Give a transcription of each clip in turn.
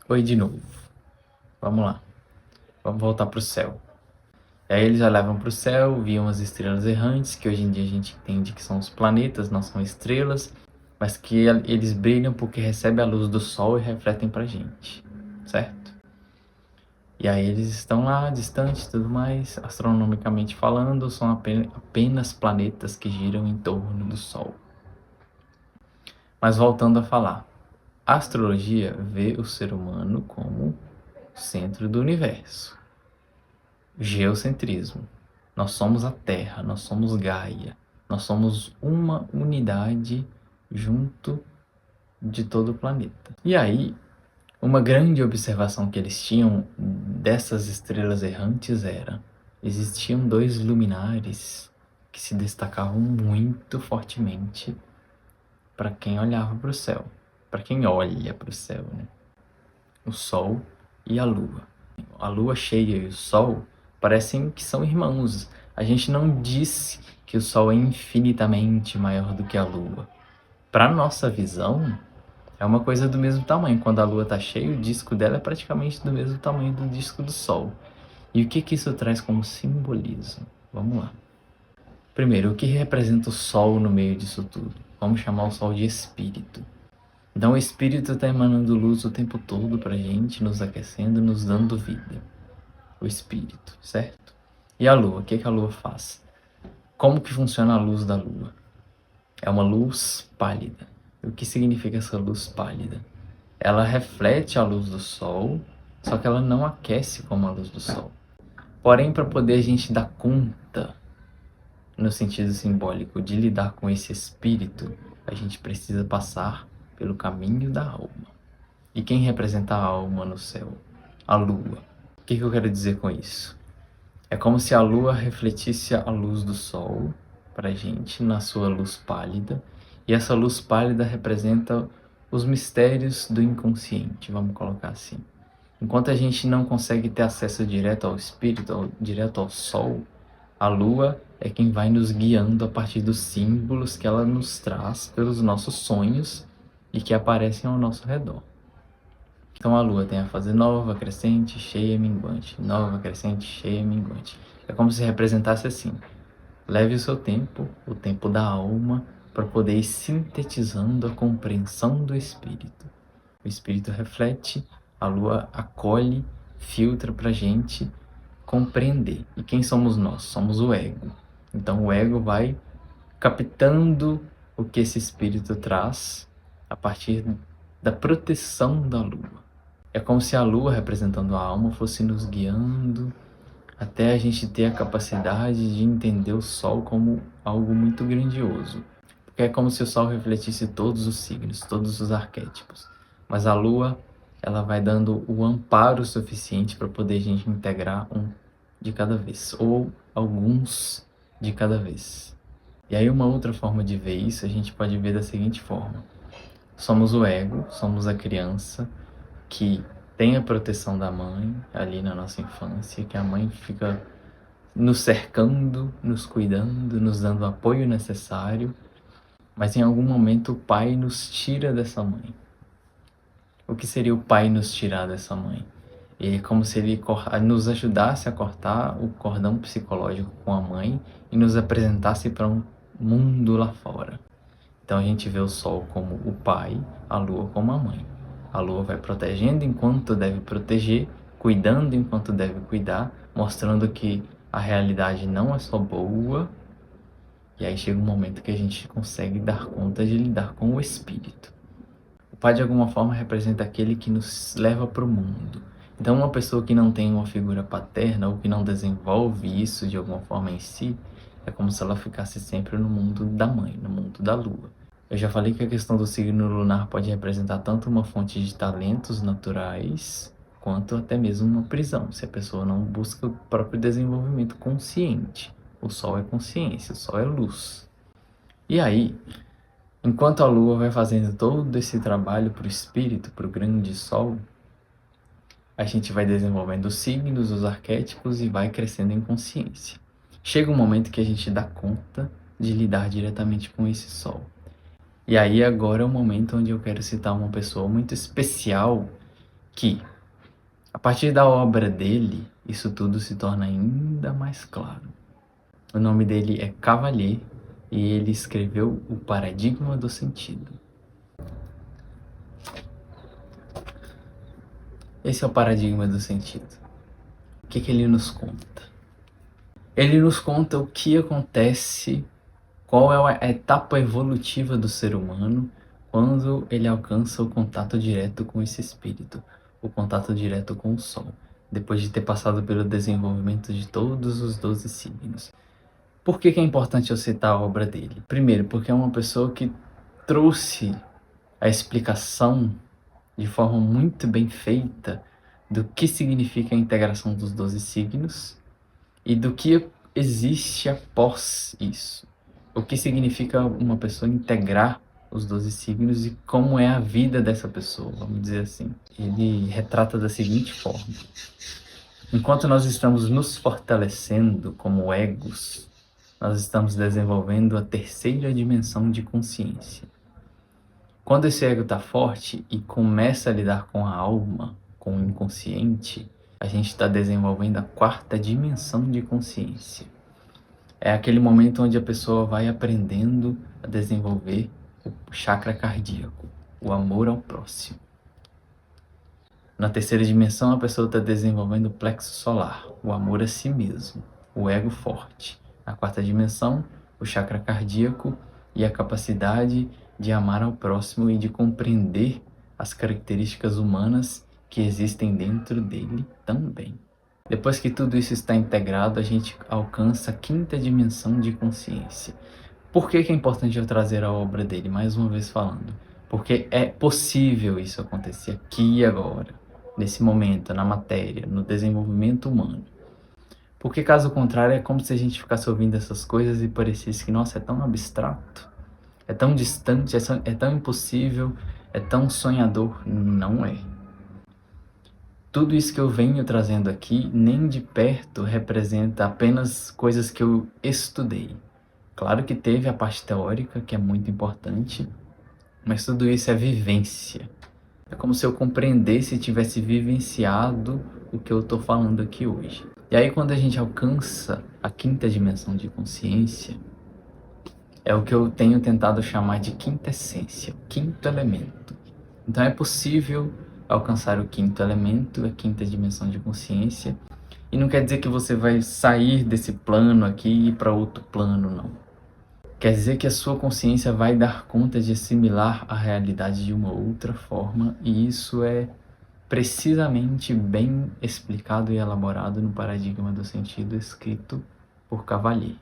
Oi de novo. Vamos lá. Vamos voltar pro céu. E aí eles olhavam pro céu, viam as estrelas errantes, que hoje em dia a gente entende que são os planetas, não são estrelas, mas que eles brilham porque recebem a luz do sol e refletem pra gente, certo? E aí eles estão lá, distantes e tudo mais, astronomicamente falando, são apenas planetas que giram em torno do sol. Mas voltando a falar, a astrologia vê o ser humano como centro do universo. Geocentrismo. Nós somos a Terra, nós somos Gaia, nós somos uma unidade junto de todo o planeta. E aí, uma grande observação que eles tinham dessas estrelas errantes era: existiam dois luminares que se destacavam muito fortemente para quem olhava para o céu, para quem olha para o céu, né? O Sol e a Lua. A Lua cheia e o Sol parecem que são irmãos. A gente não disse que o Sol é infinitamente maior do que a Lua. Para nossa visão, é uma coisa do mesmo tamanho. Quando a Lua está cheia, o disco dela é praticamente do mesmo tamanho do disco do Sol. E o que que isso traz como simbolismo? Vamos lá. Primeiro, o que representa o Sol no meio disso tudo? Vamos chamar o Sol de espírito. Então o espírito está emanando luz o tempo todo pra gente, nos aquecendo, nos dando vida. O espírito, certo? E a lua, o que que a lua faz? Como que funciona a luz da lua? É uma luz pálida. O que significa essa luz pálida? Ela reflete a luz do sol, só que ela não aquece como a luz do sol. Porém, para poder a gente dar conta, no sentido simbólico, de lidar com esse espírito, a gente precisa passar pelo caminho da alma. E quem representa a alma no céu? A lua. O que eu quero dizer com isso? É como se a lua refletisse a luz do sol para a gente na sua luz pálida, e essa luz pálida representa os mistérios do inconsciente, vamos colocar assim. Enquanto a gente não consegue ter acesso direto ao espírito, direto ao sol, a lua é quem vai nos guiando a partir dos símbolos que ela nos traz pelos nossos sonhos e que aparecem ao nosso redor. Então a lua tem a fase nova, crescente, cheia, minguante. Nova, crescente, cheia, minguante. É como se representasse assim: leve o seu tempo, o tempo da alma, para poder ir sintetizando a compreensão do espírito. O espírito reflete, a lua acolhe, filtra para a gente compreender. E quem somos nós? Somos o ego. Então o ego vai captando o que esse espírito traz a partir da proteção da lua. É como se a lua, representando a alma, fosse nos guiando até a gente ter a capacidade de entender o sol como algo muito grandioso. Porque é como se o sol refletisse todos os signos, todos os arquétipos. Mas a lua, ela vai dando o amparo suficiente para poder a gente integrar um de cada vez, ou alguns de cada vez. E aí uma outra forma de ver isso, a gente pode ver da seguinte forma: somos o ego, somos a criança que tem a proteção da mãe ali na nossa infância, que a mãe fica nos cercando, nos cuidando, nos dando o apoio necessário, mas em algum momento o pai nos tira dessa mãe. O que seria o pai nos tirar dessa mãe? É como se ele nos ajudasse a cortar o cordão psicológico com a mãe e nos apresentasse para um mundo lá fora. Então a gente vê o sol como o pai, a lua como a mãe. A lua vai protegendo enquanto deve proteger, cuidando enquanto deve cuidar, mostrando que a realidade não é só boa. E aí chega um momento que a gente consegue dar conta de lidar com o espírito. O pai, de alguma forma, representa aquele que nos leva para o mundo. Então, uma pessoa que não tem uma figura paterna ou que não desenvolve isso de alguma forma em si, é como se ela ficasse sempre no mundo da mãe, no mundo da lua. Eu já falei que a questão do signo lunar pode representar tanto uma fonte de talentos naturais, quanto até mesmo uma prisão, se a pessoa não busca o próprio desenvolvimento consciente. O sol é consciência, o sol é luz. E aí, enquanto a lua vai fazendo todo esse trabalho para o espírito, para o grande sol, a gente vai desenvolvendo os signos, os arquétipos e vai crescendo em consciência. Chega um momento que a gente dá conta de lidar diretamente com esse sol. E aí agora é o momento onde eu quero citar uma pessoa muito especial que, a partir da obra dele, isso tudo se torna ainda mais claro. O nome dele é Cavalier e ele escreveu O Paradigma do Sentido. Esse é o paradigma do sentido. O que ele nos conta? Ele nos conta o que acontece, qual é a etapa evolutiva do ser humano quando ele alcança o contato direto com esse espírito, o contato direto com o Sol, depois de ter passado pelo desenvolvimento de todos os 12 signos. Por que é importante eu citar a obra dele? Primeiro, porque é uma pessoa que trouxe a explicação de forma muito bem feita do que significa a integração dos 12 signos e do que existe após isso. O que significa uma pessoa integrar os 12 signos e como é a vida dessa pessoa, vamos dizer assim. Ele retrata da seguinte forma: enquanto nós estamos nos fortalecendo como egos, nós estamos desenvolvendo a terceira dimensão de consciência. Quando esse ego está forte e começa a lidar com a alma, com o inconsciente, a gente está desenvolvendo a quarta dimensão de consciência. É aquele momento onde a pessoa vai aprendendo a desenvolver o chakra cardíaco, o amor ao próximo. Na terceira dimensão, a pessoa está desenvolvendo o plexo solar, o amor a si mesmo, o ego forte. Na quarta dimensão, o chakra cardíaco e a capacidade de amar ao próximo e de compreender as características humanas que existem dentro dele também. Depois que tudo isso está integrado, a gente alcança a quinta dimensão de consciência. Por que é importante eu trazer a obra dele, mais uma vez falando? Porque é possível isso acontecer aqui e agora, nesse momento, na matéria, no desenvolvimento humano. Porque caso contrário, é como se a gente ficasse ouvindo essas coisas e parecesse que, nossa, é tão abstrato, é tão distante, é tão impossível, é tão sonhador. Não é. Tudo isso que eu venho trazendo aqui, nem de perto representa apenas coisas que eu estudei. Claro que teve a parte teórica, que é muito importante, mas tudo isso é vivência. É como se eu compreendesse e tivesse vivenciado o que eu estou falando aqui hoje. E aí quando a gente alcança a quinta dimensão de consciência, é o que eu tenho tentado chamar de quinta essência, o quinto elemento. Então é possível alcançar o quinto elemento, a quinta dimensão de consciência, e não quer dizer que você vai sair desse plano aqui e ir para outro plano, não. Quer dizer que a sua consciência vai dar conta de assimilar a realidade de uma outra forma, e isso é precisamente bem explicado e elaborado no Paradigma do Sentido, escrito por Cavalier.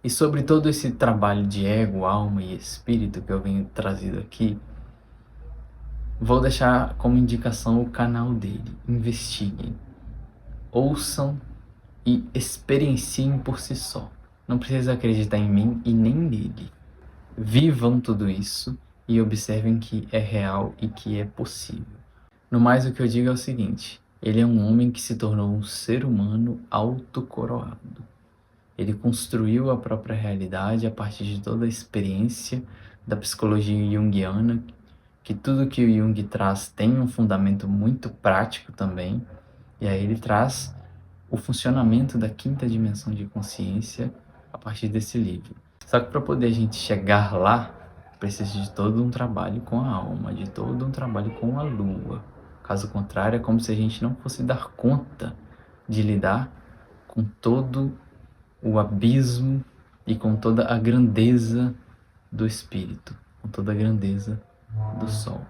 E sobre todo esse trabalho de ego, alma e espírito que eu venho trazido aqui, vou deixar como indicação o canal dele. Investiguem, ouçam e experienciem por si só. Não precisa acreditar em mim e nem nele. Vivam tudo isso e observem que é real e que é possível. No mais, o que eu digo é o seguinte: ele é um homem que se tornou um ser humano autocoroado. Ele construiu a própria realidade a partir de toda a experiência da psicologia junguiana, que tudo que o Jung traz tem um fundamento muito prático também, e aí ele traz o funcionamento da quinta dimensão de consciência a partir desse livro. Só que para poder a gente chegar lá, precisa de todo um trabalho com a alma, de todo um trabalho com a lua. Caso contrário, é como se a gente não fosse dar conta de lidar com todo o abismo e com toda a grandeza do espírito, com toda a grandeza do sol.